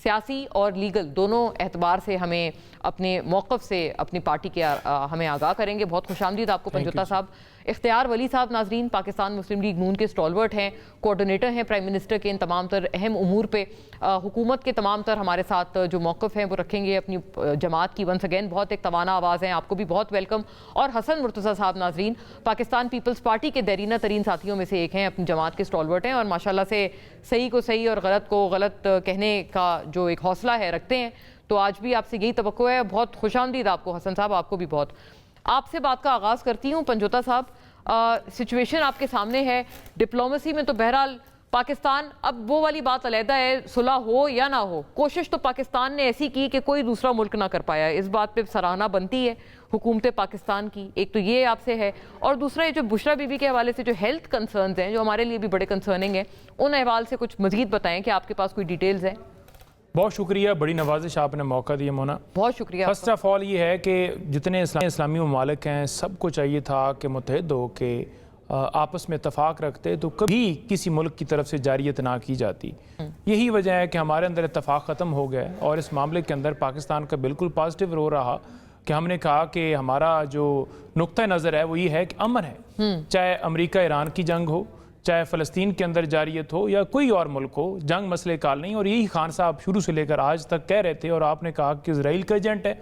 سیاسی اور لیگل دونوں اعتبار سے ہمیں اپنے موقف سے اپنی پارٹی کے ہمیں آگاہ کریں گے. بہت خوش آمدید آپ کو پنجوتا صاحب. اختیار ولی صاحب ناظرین پاکستان مسلم لیگ نون کے اسٹالورٹ ہیں, کوآرڈینیٹر ہیں پرائم منسٹر کے ان تمام تر اہم امور پہ. حکومت کے تمام تر ہمارے ساتھ جو موقف ہیں وہ رکھیں گے اپنی جماعت کی. ونس اگین بہت ایک توانا آواز ہیں, آپ کو بھی بہت ویلکم. اور حسن مرتضیٰ صاحب ناظرین پاکستان پیپلز پارٹی کے دیرینہ ترین ساتھیوں میں سے ایک ہیں, اپنی جماعت کے اسٹالورٹ ہیں اور ماشاءاللہ سے صحیح کو صحیح اور غلط کو غلط کہنے کا جو ایک حوصلہ ہے رکھتے ہیں. تو آج بھی آپ سے یہی توقع ہے. بہت خوش آمدید آپ کو حسن صاحب, آپ کو بھی بہت. آپ سے بات کا آغاز کرتی ہوں پنجوتا صاحب. سچویشن آپ کے سامنے ہے, ڈپلومیسی میں تو بہرحال پاکستان, اب وہ والی بات علیحدہ ہے صلح ہو یا نہ ہو, کوشش تو پاکستان نے ایسی کی کہ کوئی دوسرا ملک نہ کر پایا. اس بات پہ سراہنا بنتی ہے حکومت پاکستان کی. ایک تو یہ آپ سے ہے, اور دوسرا یہ جو بشرا بی بی کے حوالے سے جو ہیلتھ کنسرنز ہیں جو ہمارے لیے بھی بڑے کنسرننگ ہیں, ان احوال سے کچھ مزید بتائیں کہ آپ کے پاس کوئی ڈیٹیلز ہیں. بہت شکریہ, بڑی نوازش آپ نے موقع دیا مونا. بہت شکریہ. فرسٹ آف آل یہ ہے کہ جتنے اسلامی ممالک ہیں سب کو چاہیے تھا کہ متحد ہو کے آپس میں اتفاق رکھتے تو کبھی کسی ملک کی طرف سے جاریت نہ کی جاتی. یہی وجہ ہے کہ ہمارے اندر اتفاق ختم ہو گیا اور اس معاملے کے اندر پاکستان کا بالکل پازیٹیو رو رہا کہ ہم نے کہا کہ ہمارا جو نقطہ نظر ہے وہ یہ ہے کہ امن ہے, چاہے امریکہ ایران کی جنگ ہو, چاہے فلسطین کے اندر جاریت ہو یا کوئی اور ملک ہو, جنگ مسئلے کال نہیں. اور یہی خان صاحب شروع سے لے کر آج تک کہہ رہے تھے, اور آپ نے کہا کہ اسرائیل کا ایجنٹ ہے,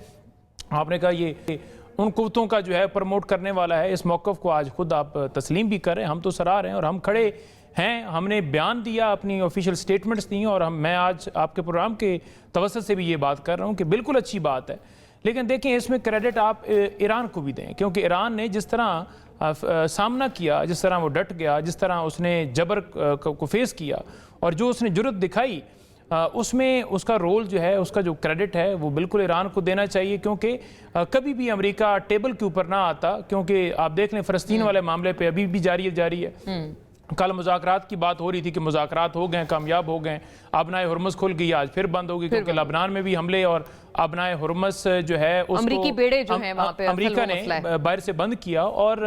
آپ نے کہا یہ ان قوتوں کا جو ہے پروموٹ کرنے والا ہے. اس موقف کو آج خود آپ تسلیم بھی کر رہے ہیں, ہم تو سراہ رہے ہیں اور ہم کھڑے ہیں. ہم نے بیان دیا, اپنی آفیشیل سٹیٹمنٹس دی, اور میں آج آپ کے پروگرام کے توسط سے بھی یہ بات کر رہا ہوں کہ بالکل اچھی بات ہے. لیکن دیکھیں اس میں کریڈٹ آپ ایران کو بھی دیں, کیونکہ ایران نے جس طرح سامنا کیا, جس طرح وہ ڈٹ گیا, جس طرح اس نے جبر کو فیس کیا اور جو اس نے جرأت دکھائی, اس میں اس کا رول جو ہے, اس کا جو کریڈٹ ہے وہ بالکل ایران کو دینا چاہیے. کیونکہ کبھی بھی امریکہ ٹیبل کے اوپر نہ آتا, کیونکہ آپ دیکھ لیں فلسطین والے معاملے پہ ابھی بھی جاری ہے. کل مذاکرات کی بات ہو رہی تھی کہ مذاکرات ہو گئے, کامیاب ہو گئے, ابنائے ہرمز کھل گئی, آج پھر بند ہوگی کیونکہ لبنان میں بھی حملے اور ابنائے ہرمز جو ہے اس امریکی بیڑے جو ہیں وہاں پہ امریکہ نے باہر سے بند کیا. اور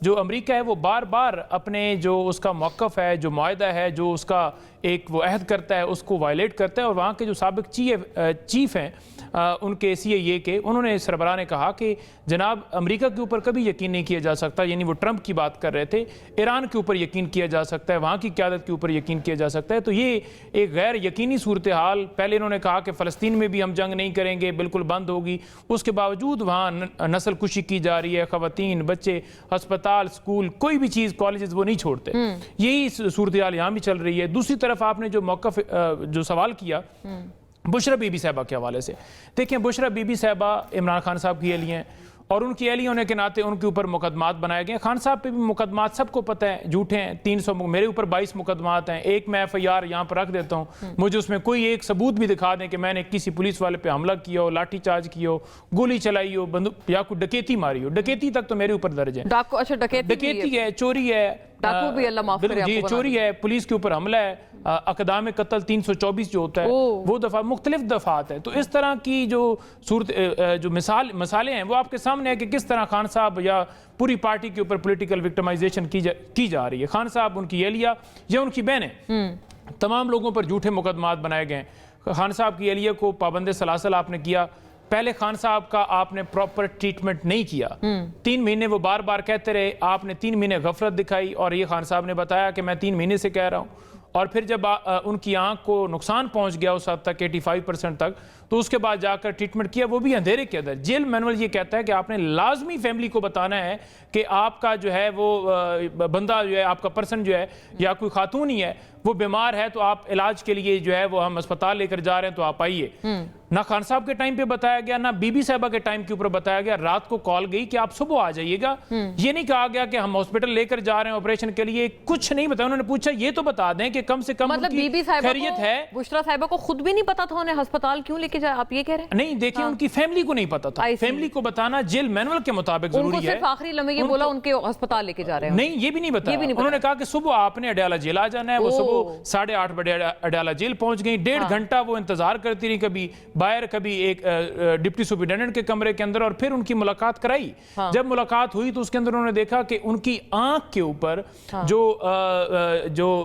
جو امریکہ ہے وہ بار بار اپنے جو اس کا موقف ہے, جو معاہدہ ہے, جو اس کا ایک وہ عہد کرتا ہے, اس کو وائلیٹ کرتا ہے. اور وہاں کے جو سابق چیف ہیں ان کے CIA کے, انہوں نے سربراہ نے کہا کہ جناب امریکہ کے اوپر کبھی یقین نہیں کیا جا سکتا, یعنی وہ ٹرمپ کی بات کر رہے تھے, ایران کے اوپر یقین کیا جا سکتا ہے, وہاں کی قیادت کے اوپر یقین کیا جا سکتا ہے. تو یہ ایک غیر یقینی صورتحال, پہلے انہوں نے کہا کہ فلسطین میں بھی ہم جنگ نہیں کریں گے, بالکل بند ہوگی, اس کے باوجود وہاں نسل کشی کی جا رہی ہے, خواتین, بچے, ہسپتال, اسکول, کوئی بھی چیز, کالجز وہ نہیں چھوڑتے. یہی صورتحال یہاں بھی چل رہی ہے. دوسری طرف آپ نے جو موقف جو سوال کیا بشرا بی بی صاحبہ کے حوالے سے, دیکھیں بشرا بی بی صاحبہ عمران خان صاحب کی اہلیہ ہیں اور ان کی اہلیہ ہونے کے ناطے ان کے اوپر مقدمات بنائے گئے. خان صاحب پہ بھی مقدمات سب کو پتہ ہے جھوٹے ہیں, 300 میرے اوپر 22 مقدمات ہیں, ایک میں FIR یہاں پر رکھ دیتا ہوں, مجھے اس میں کوئی ایک ثبوت بھی دکھا دیں کہ میں نے کسی پولیس والے پہ حملہ کیا ہو, لاٹھی چارج کیا ہو, گولی چلائی ہو, یا کوئی ڈکیتی ماری ہو. ڈکیتی تک تو میرے اوپر درج ہے, ڈکیتی ہے, چوری ہے, جی چوری ہے, پولیس کے اوپر حملہ ہے, اقدام قتل 324 جو ہوتا ہے وہ دفعہ مختلف دفعات ہے. تو اس طرح کی جو مسالے ہیں وہ آپ کے سامنے ہے کہ کس طرح خان صاحب یا پوری پارٹی کے اوپر پولیٹیکل وکٹمائزیشن کی جا رہی ہے. خان صاحب, ان کی اہلیہ یا ان کی بہنیں, تمام لوگوں پر جھوٹے مقدمات بنائے گئے. خان صاحب کی اہلیہ کو پابند سلاسل آپ نے کیا, پہلے خان صاحب کا آپ نے پراپر ٹریٹمنٹ نہیں کیا, 3 مہینے وہ بار بار کہتے رہے, آپ نے 3 مہینے غفلت دکھائی اور یہ خان صاحب نے بتایا کہ میں 3 مہینے سے کہہ رہا ہوں. اور پھر جب ان کی آنکھ کو نقصان پہنچ گیا اس حد تک 85% تک, تو اس کے بعد جا کر ٹریٹمنٹ کیا, وہ بھی اندھیرے کے اندر. جیل مینول یہ کہتا ہے کہ آپ نے لازمی فیملی کو بتانا ہے کہ آپ کا جو ہے وہ بندہ جو ہے, آپ کا پرسن جو ہے یا کوئی خاتون ہی ہے وہ بیمار ہے, تو آپ علاج کے لیے جو ہے وہ ہم اسپتال لے کر جا رہے ہیں تو آپ آئیے. نہ خان صاحب کے ٹائم پہ بتایا گیا, نہ بی بی صاحبہ کے ٹائم کے اوپر بتایا گیا. رات کو کال گئی کہ آپ صبح آ جائیے گا, یہ نہیں کہا گیا کہ ہم ہاسپٹل لے کر جا رہے ہیں آپریشن کے لیے, کچھ نہیں بتایا. انہوں نے پوچھا یہ تو بتا دیں کہ کم سے کم مطلب بی بی صاحبہ کو, بشرا صاحبہ کو خود بھی نہیں پتا تھا انہیں ہسپتال کیوں لے کے جائے, آپ یہ کہہ رہے ہیں؟ نہیں دیکھیں, ان کی فیملی کو نہیں پتا تھا, فیملی کو بتانا جیل مینول کے مطابق ضروری ہے. ان کو صرف آخری لمحے یہ بولا ان کے ہسپتال لے کے جا رہے ہیں. نہیں, یہ بھی نہیں بتایا. انہوں نے کہا کہ صبح آپ نے اڈیالہ جیل آ جانا ہے. وہ صبح 8:30 بجے اڈیالہ جیل پہنچ گئی. 1.5 گھنٹہ وہ انتظار کرتی رہی, کبھی باہر, کبھی ایک ڈپٹی سپرنٹینڈنٹ کے کمرے کے اندر, اور پھر ان کی ملاقات کرائی. جب ملاقات ہوئی تو اس کے اندر انہوں نے دیکھا کہ ان کی آنکھ کے اوپر جو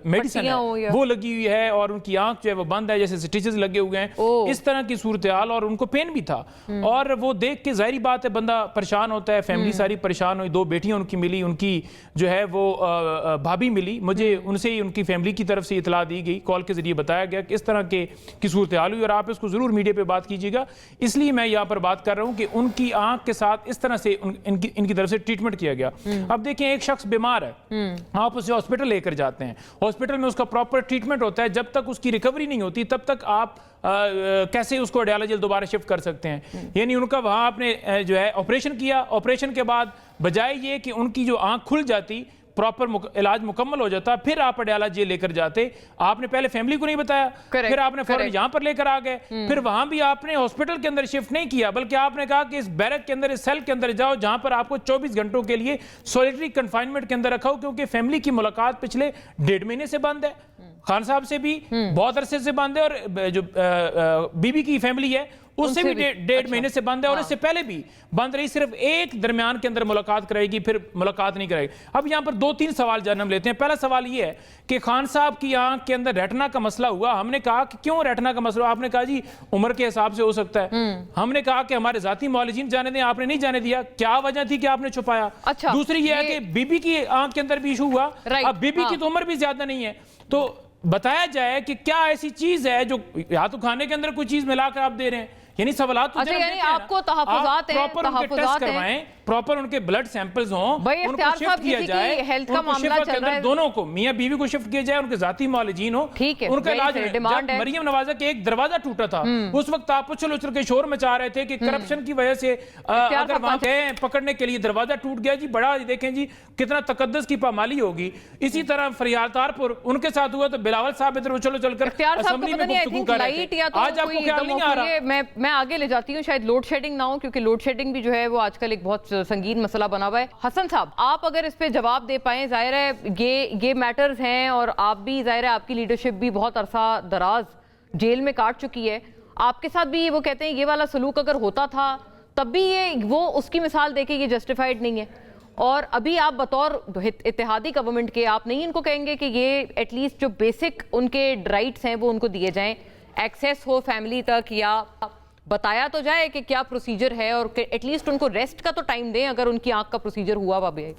میڈیسن ہے وہ لگی ہوئی ہے, اور ان کی آنکھ جو ہے وہ بند ہے, جیسے سٹیچز لگے ہوئے ہیں, اس طرح کی صورتحال, اور ان کو پین بھی تھا. اور وہ دیکھ کے ظاہری بات ہے بندہ پریشان ہوتا ہے. فیملی ساری پریشان ہوئی. 2 بیٹیاں ان کی ملی, ان کی جو ہے وہ بھابھی ملی. مجھے ان سے ہی ان کی فیملی کی طرف سے اطلاع دی گئی, کال کے ذریعے بتایا گیا کہ اس طرح کی صورتحال ہوئی, اور آپ اس کو ضرور میڈیا پہ بات کیجیے گا. اس لیے میں یہاں پر بات کر رہا ہوں کہ ان کی آنکھ کے ساتھ اس طرح سے ان کی طرف سے ٹریٹمنٹ کیا گیا. اب دیکھیں, ایک شخص بیمار ہے, آپ اسے ہاسپٹل لے کر جاتے ہیں, ہاسپٹل میں اس کا پراپر ٹریٹمنٹ ہوتا ہے, جب تک اس کی ریکوری نہیں ہوتی تب تک آپ کیسے اس کو اڈیالہ جیل دوبارہ شفٹ کر سکتے ہیں. یعنی ان کا وہاں آپ نے جو ہے آپریشن کیا, آپریشن کے بعد بجائے یہ کہ ان کی جو آنکھ کھل جاتی, پراپر علاج مکمل ہو جاتا, پھر آپ اڈیالہ جیل لے کر جاتے. آپ نے پہلے فیملی کو نہیں بتایا, پھر آپ نے فوراً یہاں پر لے کر آ گئے, پھر وہاں بھی آپ نے ہاسپٹل کے اندر شفٹ نہیں کیا, بلکہ آپ نے کہا کہ اس بیرک کے اندر, اس سیل کے اندر جاؤ جہاں پر آپ کو 24 گھنٹوں کے لیے سولیٹری کنفائنمنٹ کے اندر رکھا ہو, کیونکہ فیملی کی ملاقات پچھلے 1.5 مہینے سے بند ہے. خان صاحب سے بھی بہت عرصے سے بند ہے, اور جو بی بی کی فیملی ہے اس سے بھی 1.5 مہینے سے بند ہے, اور اس سے پہلے بھی بند رہی. صرف ایک درمیان کے اندر ملاقات کرائے گی, پھر ملاقات نہیں کرائے گی. اب یہاں پر 2-3 سوال جنم لیتے ہیں. پہلا سوال یہ ہے کہ خان صاحب کی آنکھ کے اندر ریٹنا کا مسئلہ ہوا. ہم نے کہا کہ کیوں ریٹنا کا مسئلہ؟ آپ نے کہا جی عمر کے حساب سے ہو سکتا ہے. ہم نے کہا کہ ہمارے ذاتی معالجین جانے دیں, آپ نے نہیں جانے دیا. کیا وجہ تھی کہ آپ نے چھپایا؟ دوسری یہ ہے کہ بی بی کی آنکھ کے اندر بھی ایشو ہوا. اب بی بی کی تو عمر بھی زیادہ نہیں ہے, تو بتایا جائے کہ کیا ایسی چیز ہے جو یا تو کھانے کے اندر کوئی چیز ملا کر آپ دے رہے ہیں. یعنی سوالات تو یعنی آپ کو تحفظات ہیں, پراپر ان کے ٹیسٹ کروائیں, پراپر ان کے بلڈ سیمپلز ہوں, ان کو شفٹ کیا جائے, ان کو شفٹ کے اندر دونوں کو, میاں بیوی کو شفٹ کیا جائے, ان کے ذاتی معالجین ہوں, ان کا علاج. جب مریم نوازہ کے ایک دروازہ ٹوٹا تھا, اس وقت آپ اچھل اچھل کے شور مچا رہے تھے کہ کرپشن کی وجہ سے اگر وہاں گئے پکڑنے کے لیے دروازہ ٹوٹ گیا. جی بڑا دیکھیں جی کتنا تقدس کی پامالی ہوگی. اسی طرح فریادار پور ان کے ساتھ ہوا تو بلاول صاحب ادھر اچھل اچھل کر اسمبلی میں گفتگو کر رہے تھے. آج آپ کو خیال نہیں آ رہا. میں آگے لے جاتی ہوں, شاید لوڈ شیڈنگ نہ ہو, کیونکہ لوڈ شیڈنگ بھی جو ہے وہ آج کل ایک بہت سنگین مسئلہ بنا ہوا ہے. حسن صاحب, آپ اگر اس پہ جواب دے پائیں, ظاہر ہے یہ میٹرز ہیں, اور آپ بھی ظاہر ہے آپ کی لیڈرشپ بھی بہت عرصہ دراز جیل میں کاٹ چکی ہے. آپ کے ساتھ بھی وہ کہتے ہیں یہ والا سلوک اگر ہوتا تھا تب بھی وہ اس کی مثال دے کے یہ جسٹیفائیڈ نہیں ہے, اور ابھی آپ بطور اتحادی گورنمنٹ کے آپ نہیں ان کو کہیں گے کہ یہ ایٹ لیسٹ جو بیسک ان کے رائٹس ہیں وہ ان کو دیے جائیں, ایکسیس ہو فیملی تک, یا بتایا تو جائے کہ کیا پروسیجر ہے, اور ایٹ لیسٹ ان کو ریسٹ کا تو ٹائم دیں اگر ان کی آنکھ کا پروسیجر ہوا ہوا بھی ہے.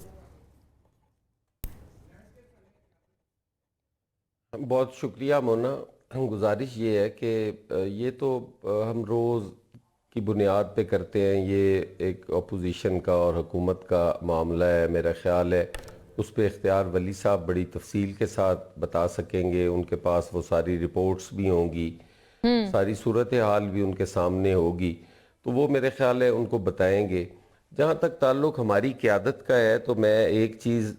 بہت شکریہ مونا. گزارش یہ ہے کہ یہ تو ہم روز کی بنیاد پہ کرتے ہیں, یہ ایک اپوزیشن کا اور حکومت کا معاملہ ہے. میرا خیال ہے اس پہ اختیار ولی صاحب بڑی تفصیل کے ساتھ بتا سکیں گے, ان کے پاس وہ ساری رپورٹس بھی ہوں گی, ساری صورتحال بھی ان کے سامنے ہوگی, تو وہ میرے خیال ہے ان کو بتائیں گے. جہاں تک تعلق ہماری قیادت کا ہے تو میں ایک چیز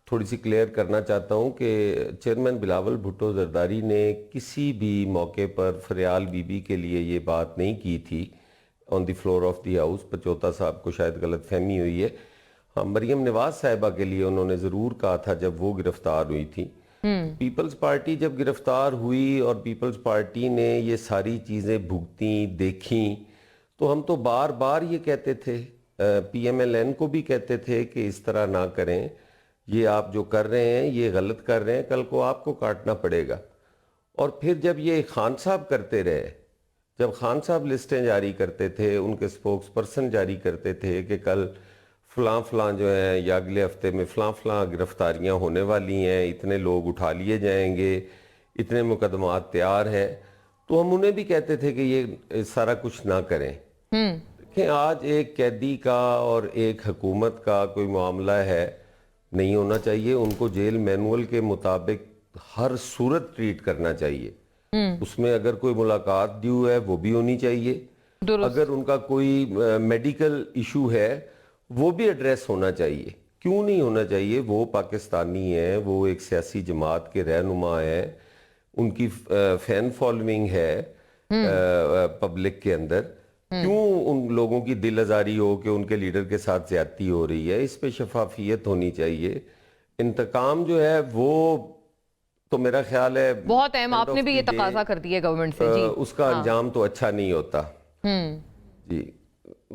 تھوڑی سی کلیئر کرنا چاہتا ہوں کہ چیئرمین بلاول بھٹو زرداری نے کسی بھی موقع پر فریال بی بی کے لیے یہ بات نہیں کی تھی آن دی فلور آف دی ہاؤس. پچوتا صاحب کو شاید غلط فہمی ہوئی ہے. ہاں, مریم نواز صاحبہ کے لیے انہوں نے ضرور کہا تھا جب وہ گرفتار ہوئی تھی. پیپلز پارٹی جب گرفتار ہوئی اور پیپلز پارٹی نے یہ ساری چیزیں بھگتیں دیکھیں, تو ہم تو بار بار یہ کہتے تھے, پی ایم ایل این کو بھی کہتے تھے کہ اس طرح نہ کریں, یہ آپ جو کر رہے ہیں یہ غلط کر رہے ہیں, کل کو آپ کو کاٹنا پڑے گا. اور پھر جب یہ خان صاحب کرتے رہے, جب خان صاحب لسٹیں جاری کرتے تھے, ان کے سپوکس پرسن جاری کرتے تھے کہ کل فلاں فلاں جو ہیں یا اگلے ہفتے میں فلاں فلاں گرفتاریاں ہونے والی ہیں, اتنے لوگ اٹھا لیے جائیں گے, اتنے مقدمات تیار ہیں, تو ہم انہیں بھی کہتے تھے کہ یہ سارا کچھ نہ کریں. دیکھیں آج ایک قیدی کا اور ایک حکومت کا کوئی معاملہ ہے, نہیں ہونا چاہیے. ان کو جیل مینول کے مطابق ہر صورت ٹریٹ کرنا چاہیے. اس میں اگر کوئی ملاقات ڈیو ہے وہ بھی ہونی چاہیے, اگر ان کا کوئی میڈیکل ایشو ہے وہ بھی ایڈریس ہونا چاہیے. کیوں نہیں ہونا چاہیے؟ وہ پاکستانی ہیں, وہ ایک سیاسی جماعت کے رہنما ہیں, ان کی فین فالوئنگ ہے, پبلک کے اندر، کیوں ان لوگوں کی دل آزاری ہو کہ ان کے لیڈر کے ساتھ زیادتی ہو رہی ہے. اس پہ شفافیت ہونی چاہیے. انتقام جو ہے وہ تو میرا خیال ہے بہت اہم، آپ نے بھی یہ تقاضا کر دی ہے گورنمنٹ سے. جی اس کا انجام تو اچھا نہیں ہوتا. جی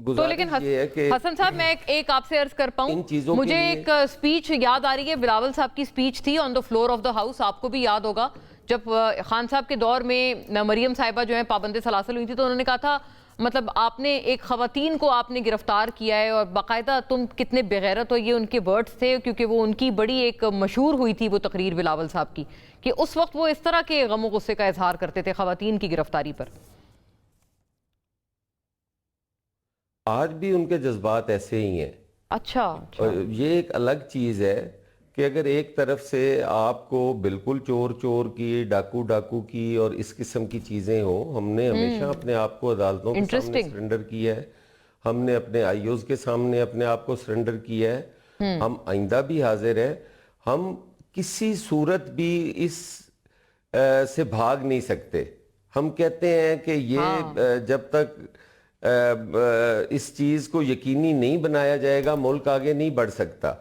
تو لیکن حسن صاحب میں ایک آپ سے عرض کر پاؤں، مجھے ایک سپیچ یاد آ رہی ہے، بلاول صاحب کی سپیچ تھی on the floor of the house, آپ کو بھی یاد ہوگا جب خان صاحب کے دور میں مریم صاحبہ جو ہیں پابند سلاسل ہوئی تھی تو انہوں نے کہا تھا مطلب آپ نے ایک خواتین کو آپ نے گرفتار کیا ہے اور باقاعدہ تم کتنے بغیرت ہو، یہ ان کے ورڈز تھے کیونکہ وہ ان کی بڑی ایک مشہور ہوئی تھی وہ تقریر بلاول صاحب کی کہ اس وقت وہ اس طرح کے غم و غصے کا اظہار کرتے تھے خواتین کی گرفتاری پر. آج بھی ان کے جذبات ایسے ہی ہیں. اچھا یہ ایک الگ چیز ہے کہ اگر ایک طرف سے آپ کو بالکل چور چور کی، ڈاکو ڈاکو کی اور اس قسم کی چیزیں ہوں، ہم نے ہمیشہ اپنے آپ کو عدالتوں کے سامنے سرنڈر کیا ہے، ہم نے اپنے آئی اوز کے سامنے اپنے آپ کو سرنڈر کیا ہے، ہم آئندہ بھی حاضر ہیں. ہم کسی صورت بھی اس سے بھاگ نہیں سکتے. ہم کہتے ہیں کہ یہ جب تک اس چیز کو یقینی نہیں بنایا جائے گا ملک آگے نہیں بڑھ سکتا.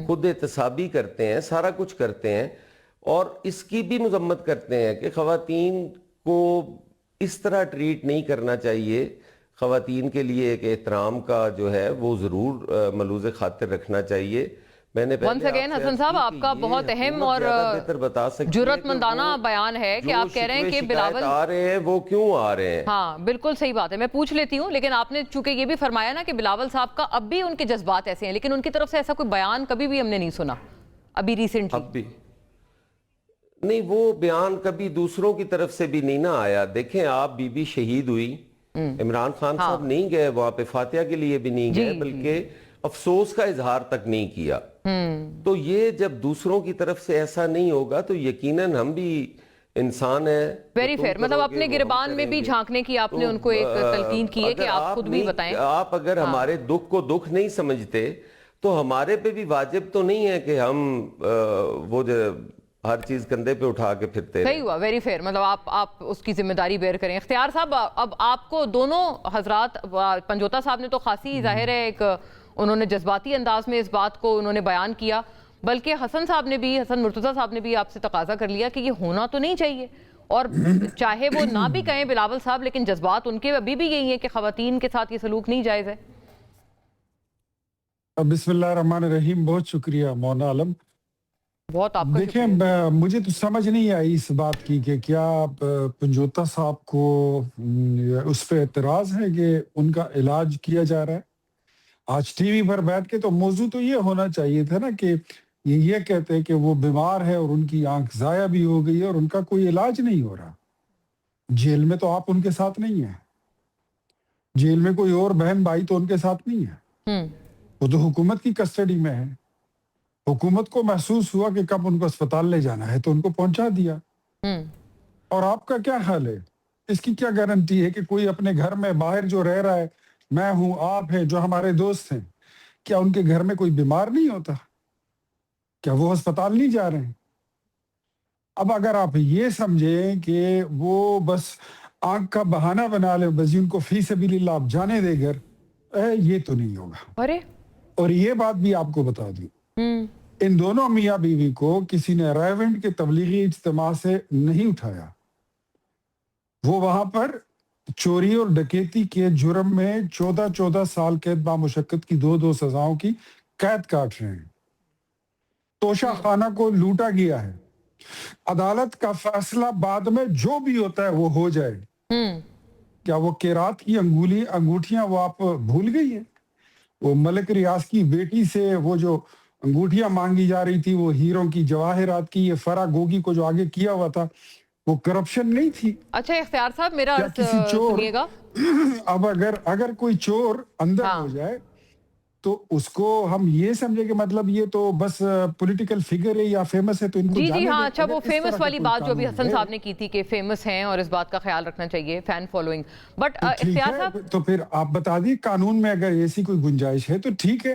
خود احتسابی کرتے ہیں، سارا کچھ کرتے ہیں اور اس کی بھی مذمت کرتے ہیں کہ خواتین کو اس طرح ٹریٹ نہیں کرنا چاہیے. خواتین کے لیے ایک احترام کا جو ہے وہ ضرور ملوز خاطر رکھنا چاہیے. میں نے ونس اگین حسن صاحب آپ کا بہت اہم اور جرأت مندانہ بیان ہے کہ آپ کہہ رہے ہیں کہ بلاول آ رہے ہیں وہ کیوں آ رہے ہیں. ہاں بالکل صحیح بات ہے، میں پوچھ لیتی ہوں، لیکن آپ نے چونکہ یہ بھی فرمایا نا کہ بلاول صاحب کا اب بھی ان کے جذبات ایسے ہیں، لیکن ان کی طرف سے ایسا کوئی بیان کبھی بھی ہم نے نہیں سنا ابھی ریسنٹلی. اب بھی نہیں، وہ بیان کبھی دوسروں کی طرف سے بھی نہیں نہ آیا. دیکھیں آپ بی بی شہید ہوئی، عمران خان صاحب نہیں گئے وہاں پہ، فاتحہ کے لیے بھی نہیں گئے، بلکہ افسوس کا اظہار تک نہیں کیا. تو یہ جب دوسروں کی طرف سے ایسا نہیں ہوگا تو یقیناً ہم بھی انسان ہیں. ویری فیئر، مطلب اپنے گربان میں بھی جھانکنے کی آپ نے ان کو ایک تلقین کی ہے کہ آپ خود بھی بتائیں. آپ اگر ہمارے دکھ کو دکھ نہیں سمجھتے تو ہمارے پہ بھی واجب تو نہیں ہے کہ ہم وہ ہر چیز کندھے پہ اٹھا کے پھرتے. صحیح ہوا، ویری فیئر، مطلب آپ اس کی ذمہ داری بیئر کریں. اختیار صاحب اب آپ کو دونوں حضرات، پنجوتا صاحب نے تو خاصی ظاہر ہے ایک انہوں نے جذباتی انداز میں اس بات کو انہوں نے بیان کیا، بلکہ حسن صاحب نے بھی، حسن مرتضی صاحب نے بھی آپ سے تقاضا کر لیا کہ یہ ہونا تو نہیں چاہیے، اور چاہے وہ نہ بھی کہیں بلاول صاحب لیکن جذبات ان کے ابھی بھی یہی ہیں کہ خواتین کے ساتھ یہ سلوک نہیں جائز ہے. بسم اللہ الرحمن الرحیم. بہت شکریہ مولانا عالم. بہت آپ کا دیکھیں مجھے تو سمجھ نہیں آئی اس بات کی کہ کیا پنجوتا صاحب کو اس پہ اعتراض ہے کہ ان کا علاج کیا جا رہا ہے. آج ٹی وی پر بیٹھ کے تو موضوع تو یہ ہونا چاہیے تھا نا کہ یہ کہتے ہیں کہ وہ بیمار ہے اور ان کی آنکھ ضائع بھی ہو گئی ہے اور ان کا کوئی علاج نہیں ہو رہا. جیل میں تو آپ ان کے ساتھ نہیں ہیں، جیل میں کوئی اور بہن بھائی تو ان کے ساتھ نہیں ہے، وہ تو حکومت کی کسٹڈی میں ہے. حکومت کو محسوس ہوا کہ کب ان کو اسپتال لے جانا ہے تو ان کو پہنچا دیا. اور آپ کا کیا حال ہے؟ اس کی کیا گارنٹی ہے کہ کوئی اپنے گھر میں باہر جو رہ رہا ہے، میں ہوں، آپ ہیں، جو ہمارے دوست ہیں، کیا ان کے گھر میں کوئی بیمار نہیں ہوتا؟ کیا وہ اسپتال نہیں جا رہے ہیں؟ اب اگر آپ یہ سمجھیں کہ وہ بس آنکھ کا بہانہ بنا لیں، بس ان کو فی سبیل اللہ آپ جانے دے گھر، یہ تو نہیں ہوگا. اور یہ بات بھی آپ کو بتا دوں، ان دونوں میاں بیوی کو کسی نے رائیونٹ کے تبلیغی اجتماع سے نہیں اٹھایا. وہ وہاں پر چوری اور ڈکیتی کے جرم میں 14 سال قید بامشقت کی 2 سزاؤں کی قید کاٹ رہے ہیں. توشہ خانہ کو لوٹا گیا ہے. عدالت کا فیصلہ بعد میں جو بھی ہوتا ہے وہ ہو جائے. کیا وہ قیرات کی انگوٹھیاں وہ آپ بھول گئی ہیں؟ وہ ملک ریاض کی بیٹی سے وہ جو انگوٹھیاں مانگی جا رہی تھی، وہ ہیروں کی جواہرات کی، یہ فرا گوگی کو جو آگے کیا ہوا تھا، وہ کرپشن نہیں تھی. اچھا اختیار صاحب میرا سنیے گا، اب اگر کوئی چور اندر ہو جائے تو اس کو ہم یہ سمجھے کہ مطلب یہ تو بس پولیٹیکل فگر ہے یا فیمس ہے تو ان کو جی ہاں. اچھا وہ فیمس والی بات جو ابھی حسن صاحب نے کی تھی کہ فیمس ہیں اور اس بات کا خیال رکھنا چاہیے، فین فالوئنگ، بٹ اختیار صاحب تو پھر آپ بتا دیے قانون میں اگر ایسی کوئی گنجائش ہے تو ٹھیک ہے،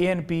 ANP,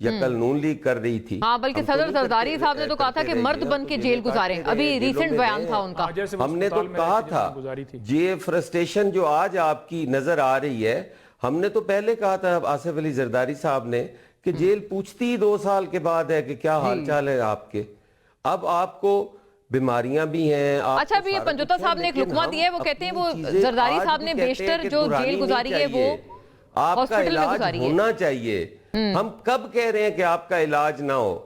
یا کل نون لیگ کر رہی تھی. ہاں بلکہ صدر زرداری صاحب نے تو کہا تھا کہ مرد بن کے جیل گزاریں, ابھی ریسنٹ بیان تھا ان کا. ہم نے تو کہا تھا یہ فرسٹریشن جو آج آپ کی نظر آ رہی ہے, ہم نے تو پہلے کہا تھا آصف علی زرداری صاحب نے کہ جیل پوچھتی ہی 2 سال کے بعد ہے کہ کیا حال چال ہے آپ کے. اب آپ کو بیماریاں بھی ہیں. اچھا ابھی یہ پنجوتا صاحب نے ایک لقمہ دیا ہے, وہ کہتے ہیں وہ زرداری صاحب نے بیشتر جو جیل گزاری ہے وہ آپ کا علاج ہونا چاہیے. ہم کب کہہ رہے ہیں کہ آپ کا علاج نہ ہو؟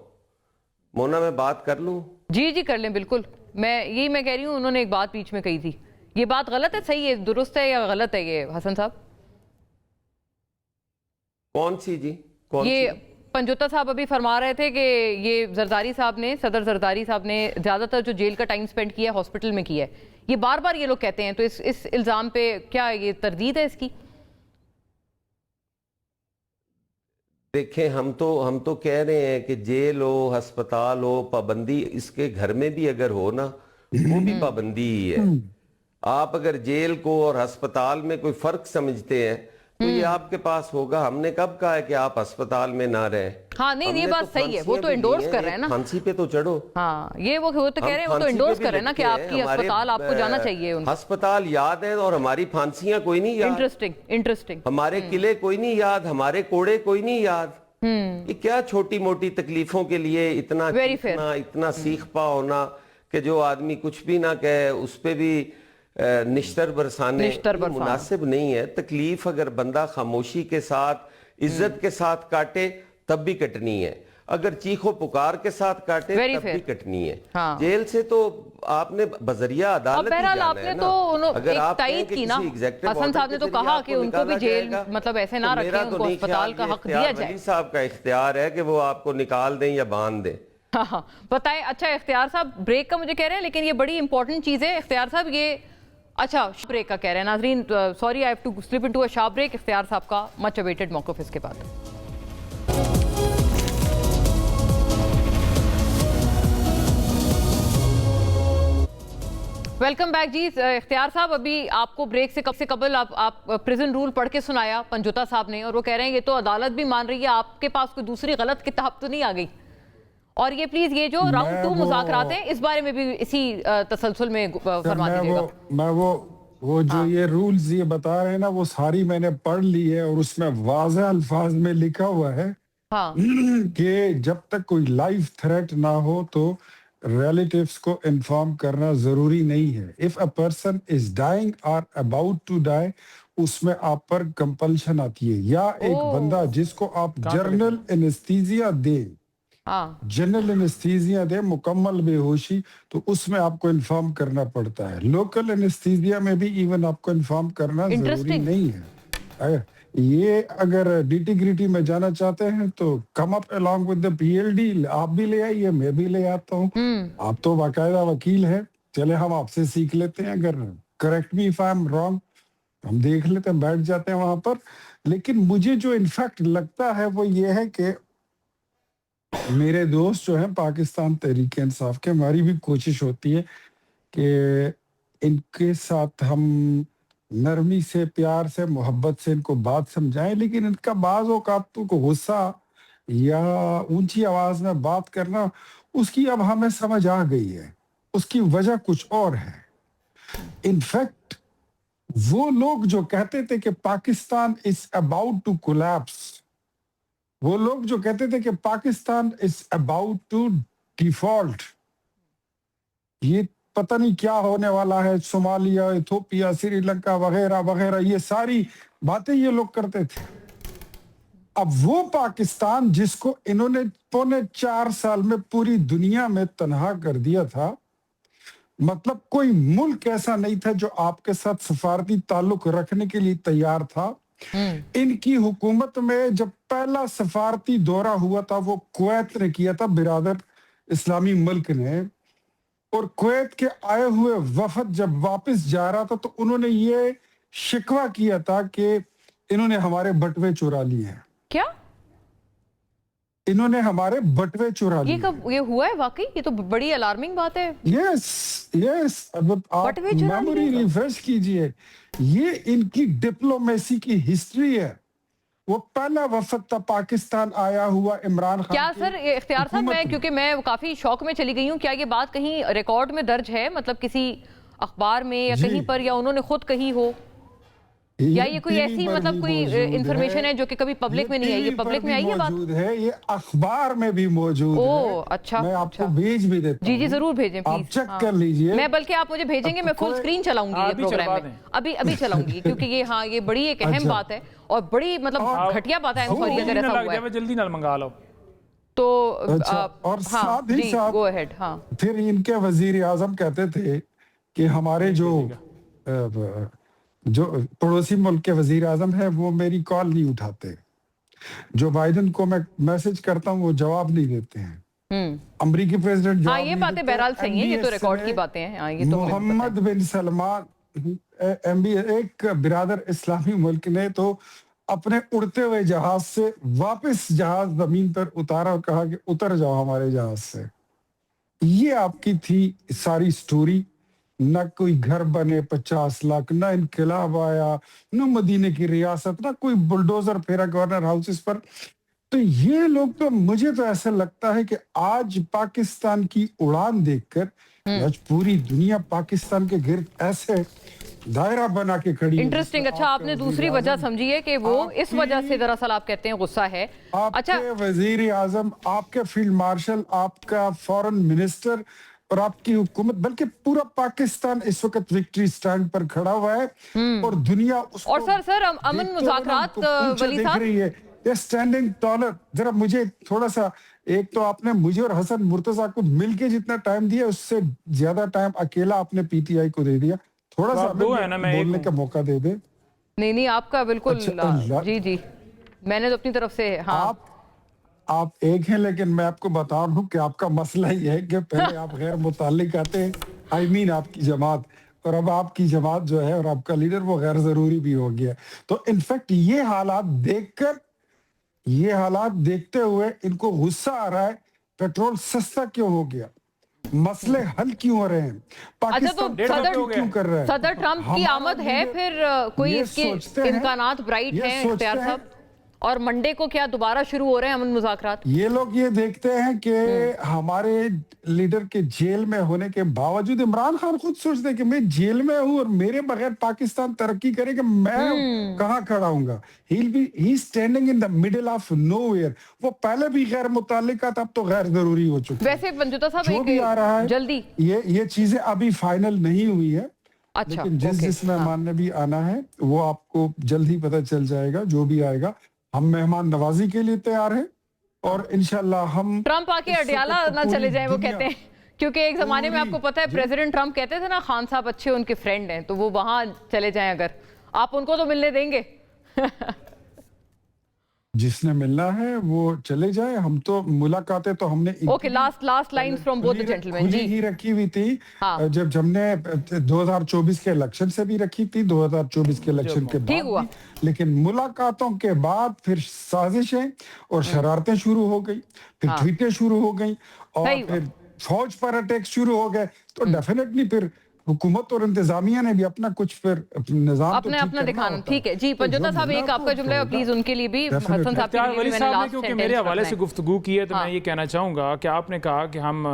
مونا میں بات کر لوں؟ جی کر لیں بالکل. میں کہہ رہی ہوں انہوں نے ایک بات بیچ میں کہی تھی, یہ بات غلط ہے صحیح ہے درست ہے یا غلط ہے یہ حسن صاحب؟ کون سی جی؟ یہ پنجوتا صاحب ابھی فرما رہے تھے کہ یہ زرداری صاحب نے, صدر زرداری صاحب نے زیادہ تر جو جیل کا ٹائم سپینڈ کیا ہے ہاسپٹل میں کیا ہے, یہ بار بار یہ لوگ کہتے ہیں, تو اس الزام پہ کیا یہ تردید ہے اس کی؟ دیکھیں ہم تو کہہ رہے ہیں کہ جیل ہو, ہسپتال ہو, پابندی اس کے گھر میں بھی اگر ہو نا وہ بھی پابندی ہی ہے. آپ اگر جیل کو اور ہسپتال میں کوئی فرق سمجھتے ہیں تو یہ آپ کے پاس ہوگا. ہم نے کب کہا ہے کہ آپ ہسپتال میں نہ رہیں؟ ہاں نہیں یہ بات صحیح ہے, وہ تو انڈورس کر رہے ہیں نا. پھانسی پہ تو چڑھو. ہاں یہ وہ تو کہہ رہے ہیں, وہ تو انڈورس کر رہے ہیں نا کہ آپ کی ہسپتال آپ کو جانا چاہیے. ہسپتال یاد ہے اور ہماری پھانسیاں کوئی نہیں یاد. انٹرسٹنگ. ہمارے قلعے کوئی نہیں یاد, ہمارے کوڑے کوئی نہیں یاد. یہ کیا چھوٹی موٹی تکلیفوں کے لیے اتنا سیخ پا ہونا کہ جو آدمی کچھ بھی نہ کہے اس پہ بھی نشتر برسانے مناسب نہیں ہے. تکلیف اگر بندہ خاموشی کے ساتھ عزت کے ساتھ کاٹے تب بھی کٹنی ہے, اگر چیخ و پکار کے ساتھ کاٹے تب بھی کٹنی ہے. جیل سے تو آپ نے بذریعہ عدالت ہی جانا ہے نا. اگر آپ کہیں کہ کسی ایگزیکٹو حسن صاحب نے تو کہا کہ ان کو بھی جیل مطلب ایسے نہ رکھیں, ان کو ہسپتال کا حق دیا جائے. ولی صاحب کا اختیار ہے کہ وہ آپ کو نکال دیں یا باندھ دیں. ہاں بتائیں. اچھا اختیار صاحب بریک کا مجھے کہہ رہے ہیں, لیکن یہ بڑی امپورٹنٹ چیز ہے اختیار صاحب. یہ اچھا بریک کا کہہ رہے ہیں ناظرین, sorry I have to slip into a sharp break. اختیار صاحب کا مچ اویٹڈ موقف اس کے بعد. ویلکم بیک جی. اختیار صاحب ابھی آپ کو بریک سے قبل آپ پریزن رول پڑھ کے سنایا پنجوتا صاحب نے, اور وہ کہہ رہے ہیں یہ تو عدالت بھی مان رہی ہے, آپ کے پاس کوئی دوسری غلط کتاب تو نہیں آ گئی. اور یہ پلیز یہ جو راؤنڈ 2 مذاکرات ہیں اس بارے میں بھی اسی تسلسل میں فرما دیجیے گا. میں وہ جو یہ رولز یہ بتا رہے ہیں نا وہ ساری میں نے پڑھ لی ہے, اور اس میں واضح الفاظ میں لکھا ہوا ہے کہ جب تک کوئی لائف تھریٹ نہ ہو تو ریلیٹیوز کو انفارم کرنا ضروری نہیں ہے. If a person is dying اور اباؤٹ ٹو ڈائی, اس میں آپ پر کمپلشن آتی ہے. یا ایک بندہ جس کو آپ جنرل انیستھیزیا دے مکمل بے ہوشی, تو اس میں آپ کو انفارم کرنا پڑتا ہے. لوکل انیستھیزیا میں بھی ایون آپ کو انفارم کرنا ضروری نہیں ہے. یہ اگر ڈیٹی گریٹی میں جانا چاہتے ہیں تو کم اپ along with the PLD, آپ بھی لے آئیے, میں بھی لے آتا ہوں. آپ تو باقاعدہ وکیل ہیں, چلے ہم آپ سے سیکھ لیتے ہیں. اگر correct me if I'm wrong, ہم دیکھ لیتے ہیں, بیٹھ جاتے ہیں وہاں پر. لیکن مجھے جو انفیکٹ لگتا ہے وہ یہ ہے کہ میرے دوست جو ہیں پاکستان تحریک انصاف کے, ہماری بھی کوشش ہوتی ہے کہ ان کے ساتھ ہم نرمی سے, پیار سے, محبت سے ان کو بات سمجھائیں. لیکن ان کا بعض اوقات کو غصہ یا اونچی آواز میں بات کرنا, اس کی اب ہمیں سمجھ آ گئی ہے. اس کی وجہ کچھ اور ہے. انفیکٹ وہ لوگ جو کہتے تھے کہ Pakistan is about to collapse, وہ لوگ جو کہتے تھے کہ Pakistan is about to default, یہ پتہ نہیں کیا ہونے والا ہے, صومالیہ, ایتھوپیا, سری لنکا وغیرہ وغیرہ, یہ ساری باتیں یہ لوگ کرتے تھے. اب وہ پاکستان جس کو انہوں نے 4.25 سال میں پوری دنیا میں تنہا کر دیا تھا, مطلب کوئی ملک ایسا نہیں تھا جو آپ کے ساتھ سفارتی تعلق رکھنے کے لیے تیار تھا. ان کی حکومت میں جب پہلا سفارتی دورہ ہوا تھا وہ کویت نے کیا تھا, برادر اسلامی ملک نے, اور کویت کے آئے ہوئے وفد جب واپس جا رہا تھا تو انہوں نے یہ شکوہ کیا تھا کہ انہوں نے ہمارے بٹوے چورا لیے ہیں. کیا انہوں نے ہمارے بٹوے چورا لیے؟ یہ کب یہ ہوا ہے واقعی؟ یہ تو بڑی الارمنگ بات ہے. یس آپ میموری ریفریش کیجئے, یہ ان کی ڈپلومیسی کی ہسٹری ہے. وہ پہلا وفد تھا پاکستان آیا ہوا عمران خان کیا سر اختیار صاحب میں کیونکہ میں کافی شوق میں چلی گئی ہوں، کیا یہ بات کہیں ریکارڈ میں درج ہے، مطلب کسی اخبار میں یا کہیں پر، یا انہوں نے خود کہی ہو، یا یہ کوئی ایسی مطلب کوئی انفارمیشن ہے جو کہ کبھی پبلک میں نہیں آئی؟ یہ پبلک میں آئی ہے بات؟ موجود ہے، یہ اخبار میں بھی موجود ہے، اچھا میں آپ کو بھیج بھی دیتا ہوں، جی ضرور بھیجیں آپ پلیز، چیک کر لیجئے۔ میں بلکہ آپ مجھے بھیجیں گے، میں فل سکرین چلاؤں گی یہ پروگرام میں، ابھی چلاؤں گی، کیونکہ یہ بڑی ایک اہم بات ہے اور بڑی مطلب گھٹیا بات ہے سوری اگر ایسا ہوا ہے جلدی نہ منگا لو تو۔ اور ساتھ ہی ساتھ گو اہیڈ۔ ہاں پھر ان کے وزیر اعظم کہتے تھے کہ ہمارے جو پڑوسی ملک کے وزیر اعظم ہیں وہ میری کال نہیں اٹھاتے، جو بائیڈن کو میں میسج کرتا ہوں وہ جواب نہیں دیتے ہیں، امریکی پریزیڈنٹ جواب یہ باتیں بہرحال صحیح ہیں، یہ تو ریکارڈ کی باتیں ہیں، یہ تو محمد بن سلمان ایک برادر اسلامی ملک نے تو اپنے اڑتے ہوئے جہاز سے واپس جہاز زمین پر اتارا اور کہا کہ اتر جاؤ ہمارے جہاز سے۔ یہ آپ کی تھی ساری سٹوری، نہ کوئی گھر بنے 50 لاکھ، نہ انقلاب آیا، نہ مدینے کی ریاست، نہ کوئی بلڈوزر پھیرا گورنر ہاؤسز پر۔ تو یہ لوگ تو مجھے تو ایسا لگتا ہے کہ آج پاکستان کی اڑان دیکھ کر آج پوری دنیا پاکستان کے گرد ایسے دائرہ بنا کے کھڑی ہے۔ انٹرسٹنگ، اچھا آپ نے دوسری وجہ سمجھی ہے کہ وہ اس وجہ سے دراصل آپ کہتے ہیں غصہ ہے۔ آپ کے وزیر اعظم، آپ کے فیلڈ مارشل، آپ کا فورن منسٹر اور آپ کی حکومت، بلکہ پورا پاکستان اس وقت وکٹری سٹینڈ پر کھڑا ہوا ہے اور دنیا اس کو اور سر امن مذاکرات ولی صاحب دیکھ رہی ہے، یہ سٹینڈنگ ٹالر۔ ذرا مجھے تھوڑا سا، ایک تو آپ نے مجھے اور حسن مرتضیٰ کو مل کے جتنا ٹائم دیا اس سے زیادہ ٹائم اکیلا آپ نے پی ٹی آئی کو دے دیا، تھوڑا سا بولنے کا موقع دے دے۔ نہیں آپ کا بالکل جی میں نے تو اپنی طرف سے، ہاں آپ ایک ہیں، لیکن میں آپ کو بتا رہا ہوں کہ آپ کا مسئلہ یہ ہے کہ پہلے آپ غیر متعلق آتے ہیں، آپ کی جماعت، اور اب آپ کی جماعت جو ہے اور آپ کا لیڈر وہ غیر ضروری بھی ہو گیا۔ تو انفیکٹ یہ حالات دیکھتے ہوئے ان کو غصہ آ رہا ہے، پیٹرول سستا کیوں ہو گیا، مسئلے حل کیوں ہو رہے ہیں، پاکستان کیوں کر رہا ہے۔ صدر ٹرمپ کی آمد ہے، پھر کوئی اس کے امکانات برائٹ ہیں اختیار صاحب، اور منڈے کو کیا دوبارہ شروع ہو رہے ہیں امن مذاکرات؟ یہ لوگ یہ دیکھتے ہیں کہ ہمارے لیڈر کے جیل میں ہونے کے باوجود عمران خان خود سوچتے ہیں کہ میں جیل میں ہوں اور میرے بغیر پاکستان ترقی کرے گا، میں کہاں کھڑا ہوں گا۔ He is standing in the middle of nowhere۔ وہ پہلے بھی غیر متعلقہ تھا، اب تو غیر ضروری ہو چکا۔ ویسے پنجوتا صاحب جو بھی آ رہا ہے جلدی یہ چیزیں ابھی فائنل نہیں ہوئی ہے، لیکن جس مہمان نے بھی آنا ہے وہ آپ کو جلد ہی پتہ چل جائے گا۔ جو بھی آئے گا ہم مہمان نوازی کے لیے تیار ہیں، اور انشاءاللہ ہم ٹرمپ آ کے اڈیالہ نہ چلے جائیں، وہ کہتے ہیں، کیونکہ ایک زمانے میں آپ کو پتہ ہے پریزیڈنٹ ٹرمپ کہتے تھے نا خان صاحب اچھے ان کے فرینڈ ہیں، تو وہ وہاں چلے جائیں، اگر آپ ان کو تو ملنے دیں گے۔ جس نے ملنا ہے وہ چلے جائے، ہم تو ملاقاتیں تو ہم نے okay last lines from both the gentleman جی ہی رکھی ہوئی تھی، جب ہم نے 2024 کے الیکشن سے بھی رکھی تھی، 2024 کے الیکشن کے بعد بھی، لیکن ملاقاتوں کے بعد پھر سازشیں اور شرارتیں شروع ہو گئی، پھر ٹویٹیں شروع ہو گئیں، اور پھر فوج پر اٹیک شروع ہو گئے، تو ڈیفینیٹلی پھر حکومت اور انتظامیہ نے بھی اپنا کچھ پھر نظام اپنا دکھانا۔ ٹھیک ہے جی پنجوتا صاحب، ایک آپ کا جملہ ہے پلیز ان کے لیے بھی، حسن صاحب کے لیے بھی میں نے لاسٹ کیونکہ میرے حوالے سے گفتگو کی ہے تو میں یہ کہنا چاہوں گا کہ آپ نے کہا کہ ہم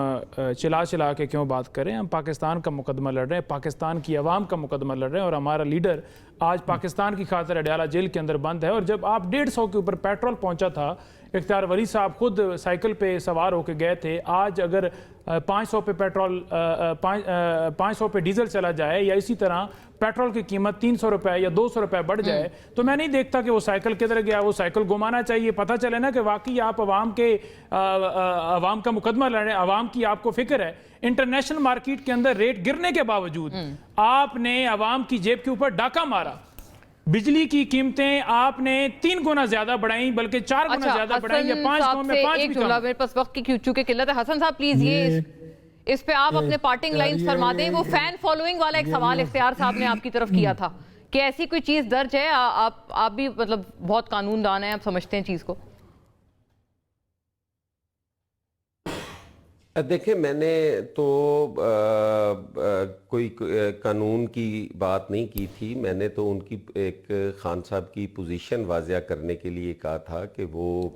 چلا کے کیوں بات کریں، ہم پاکستان کا مقدمہ لڑ رہے ہیں، پاکستان کی عوام کا مقدمہ لڑ رہے ہیں، اور ہمارا لیڈر آج پاکستان کی خاطر اڈیالہ جیل کے اندر بند ہے۔ اور جب آپ 150 کے اوپر پیٹرول پہنچا تھا، اختیار ولی صاحب خود سائیکل پہ سوار ہو کے گئے تھے، آج اگر 500 پہ پیٹرول 500 پہ ڈیزل چلا جائے، یا اسی طرح پیٹرول کی قیمت 300 روپے یا 200 روپے بڑھ جائے، تو میں نہیں دیکھتا کہ وہ سائیکل کدھر گیا، وہ سائیکل گھمانا چاہیے، پتہ چلے نا کہ واقعی آپ عوام کا مقدمہ لڑ رہے ہیں، عوام کی آپ کو فکر ہے۔ انٹرنیشنل مارکیٹ کے اندر ریٹ گرنے کے باوجود آپ نے عوام کی جیب کے اوپر ڈاکہ مارا، بجلی کی قیمتیں آپ نے 3 گنا زیادہ بڑھائیں، بلکہ 4 گنا زیادہ بڑھائیں، یا 5 گنا میں 5 بھی کم۔ میرے پاس وقت کی چونکہ قلت ہے، حسن صاحب پلیز یہ اس پہ آپ اپنے پارٹنگ لائنز فرما دیں۔ وہ فین فالوئنگ والا ایک سوال اختیار صاحب نے آپ کی طرف کیا تھا کہ ایسی کوئی چیز درج ہے، آپ بھی مطلب بہت قانون دان ہیں، آپ سمجھتے ہیں چیز کو۔ دیکھیں میں نے تو کوئی قانون کی بات نہیں کی تھی. میں نے تو ان کی ایک خان صاحب کی پوزیشن واضح کرنے کے لیے کہا تھا کہ وہ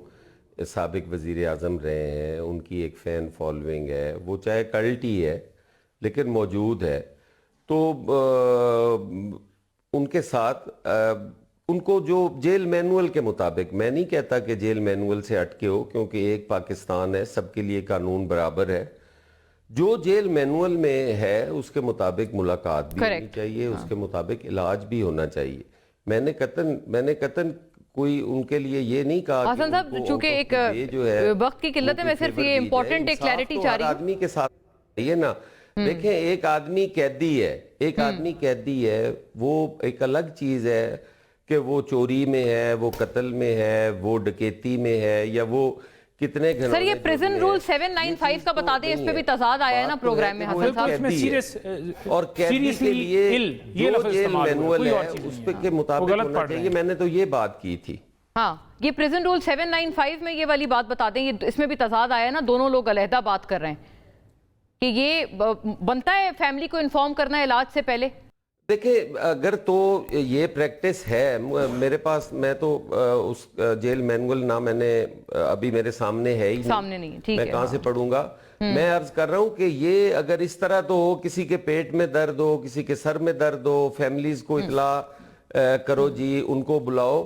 سابق وزیر اعظم رہے ہیں, ان کی ایک فین فالوئنگ ہے, وہ چاہے کلٹ ہی ہے لیکن موجود ہے. تو ان کے ساتھ ان کو جو جیل مینول کے مطابق, میں نہیں کہتا کہ جیل مینول سے ہٹ کے ہو, کیونکہ ایک پاکستان ہے, سب کے لیے قانون برابر ہے. جو جیل مینول میں ہے اس کے مطابق ملاقات بھی ہونی چاہیے, اس کے مطابق علاج بھی ہونا چاہیے. میں نے قطن کوئی ان کے لیے یہ نہیں کہا حسن صاحب, چونکہ ایک وقت کی قلت ہے, میں صرف یہ امپورٹنٹ ایک کلیئرٹی چاہ رہی ہوں. آدمی کے ساتھ یہ نا دیکھیں, ایک آدمی قیدی ہے, ایک آدمی قیدی ہے, وہ ایک الگ چیز ہے کہ وہ چوری میں ہے, وہ قتل میں ہے, وہ ڈکیتی میں ہے, یا وہ کتنے گھروں. سر یہ پریزن رول 795 کا بتا دیں, اس پہ بھی تضاد آیا ہے نا پروگرام میں حسن صاحب. اور قیدی کے لیے جو جیل مینول ہے اس پہ کے مطابق ہونا چاہیے. میں نے تو یہ بات کی تھی. ہاں, یہ پریزن رول 795 میں یہ والی بات بتا دیں, یہ اس میں بھی تضاد آیا ہے نا, دونوں لوگ علیحدہ بات کر رہے ہیں کہ یہ بنتا ہے فیملی کو انفارم کرنا علاج سے پہلے. دیکھیں اگر تو یہ پریکٹس ہے, میرے پاس, میں تو اس جیل مینول نہ میں نے ابھی میرے سامنے ہے ہی سامنے نہیں, ٹھیک ہے, میں کہاں سے پڑھوں گا. میں عرض کر رہا ہوں کہ یہ اگر اس طرح تو ہو, کسی کے پیٹ میں درد ہو, کسی کے سر میں درد ہو, فیملیز کو اطلاع کرو جی, ان کو بلاؤ.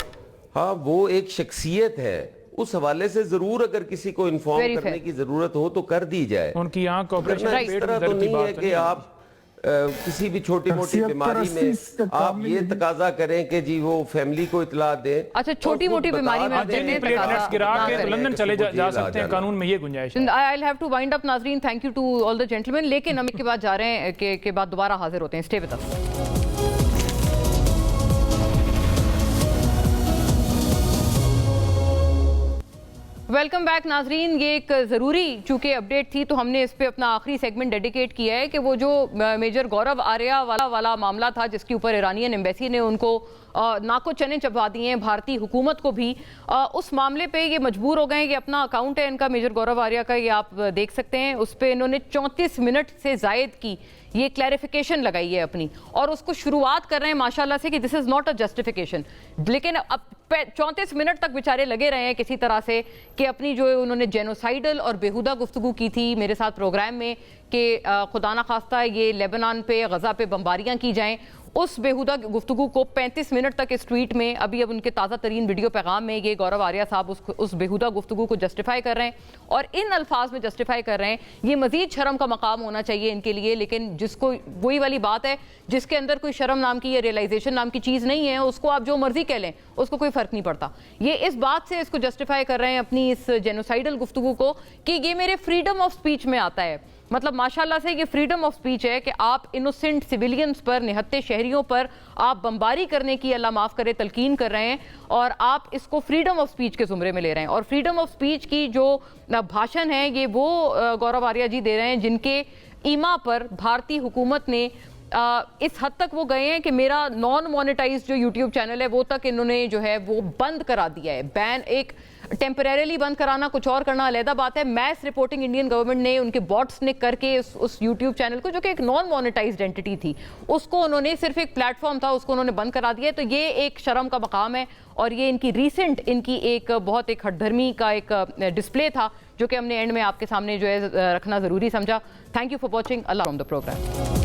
ہاں وہ ایک شخصیت ہے, اس حوالے سے ضرور اگر کسی کو انفارم کرنے کی ضرورت ہو تو کر دی جائے. ان کی آنکھ آپریشن اس طرح تو نہیں ہے کہ آپ کسی بھی چھوٹی موٹی بیماری میں آپ یہ تقاضا کریں کہ جی وہ فیملی کو اطلاع دیں. اچھا, چھوٹی موٹی بیماری میں گرا کے لندن چلے جا سکتے ہیں, قانون میں یہ گنجائش ہے. I'll have to wind up ناظرین, thank you to all the gentlemen. لیکن ہم ایک کے بعد جا رہے ہیں کہ بعد دوبارہ حاضر ہوتے ہیں. Stay with us. Welcome back ناظرین. یہ ایک ضروری چونکہ اپڈیٹ تھی تو ہم نے اس پہ اپنا آخری سیگمنٹ ڈیڈیکیٹ کیا ہے کہ وہ جو میجر گورو آریہ والا معاملہ تھا جس کے اوپر ایرانین ایمبیسی نے ان کو ناکو چنے چبا دیے ہیں, بھارتی حکومت کو بھی, اس معاملے پہ یہ مجبور ہو گئے ہیں. یہ اپنا اکاؤنٹ ہے ان کا میجر گورو آریہ کا, یہ آپ دیکھ سکتے ہیں. اس پہ انہوں نے 34 منٹ سے زائد کی یہ کلیریفیکیشن لگائی ہے اپنی, اور اس کو شروعات کر رہے ہیں ماشاءاللہ سے کہ دس از ناٹ اے جسٹیفیکیشن. لیکن اب 34 منٹ تک بیچارے لگے رہے ہیں کسی طرح سے کہ اپنی جو انہوں نے جینوسائیڈل اور بیہودہ گفتگو کی تھی میرے ساتھ پروگرام میں کہ خدا نخواستہ یہ لیبنان پہ, غزہ پہ بمباریاں کی جائیں, اس بیہودہ گفتگو کو 35 منٹ تک اس ٹویٹ میں, ابھی اب ان کے تازہ ترین ویڈیو پیغام میں یہ گورو آریہ صاحب اس بیہودہ گفتگو کو جسٹیفائی کر رہے ہیں, اور ان الفاظ میں جسٹیفائی کر رہے ہیں. یہ مزید شرم کا مقام ہونا چاہیے ان کے لیے, لیکن جس کو وہی والی بات ہے جس کے اندر کوئی شرم نام کی یا ریئلائزیشن نام کی چیز نہیں ہے, اس کو آپ جو مرضی کہہ لیں, اس کو کوئی فرق نہیں پڑتا. یہ اس بات سے اس کو جسٹیفائی کر رہے ہیں اپنی اس جینوسائیڈل گفتگو کو کہ یہ میرے فریڈم آف سپیچ میں آتا ہے. مطلب ماشاءاللہ سے یہ فریڈم آف سپیچ ہے کہ آپ انوسنٹ سویلینز پر, نہتے شہریوں پر آپ بمباری کرنے کی اللہ معاف کرے تلقین کر رہے ہیں, اور آپ اس کو فریڈم آف سپیچ کے زمرے میں لے رہے ہیں. اور فریڈم آف سپیچ کی جو بھاشن ہے یہ وہ گورو آریہ جی دے رہے ہیں جن کے ایما پر بھارتی حکومت نے اس حد تک وہ گئے ہیں کہ میرا نان مونیٹائز جو یوٹیوب چینل ہے وہ تک انہوں نے جو ہے وہ بند کرا دیا ہے. بین ایک ٹیمپریریلی بند کرانا, کچھ اور کرنا علیحدہ بات ہے. میس رپورٹنگ انڈین گورنمنٹ نے ان کے باٹس نے کر کے اس یوٹیوب چینل کو جو کہ ایک نان مونیٹائزڈ اینٹی تھی اس کو انہوں نے, صرف ایک پلیٹ فارم تھا, اس کو انہوں نے بند کرا دیا. تو یہ ایک شرم کا مقام ہے, اور یہ ان کی ریسنٹ ان کی ایک بہت ایک ہٹ دھرمی کا ایک ڈسپلے تھا جو کہ ہم نے اینڈ میں آپ کے سامنے جو ہے رکھنا ضروری سمجھا. Thank you for watching. اللہ فرام دا پروگرام.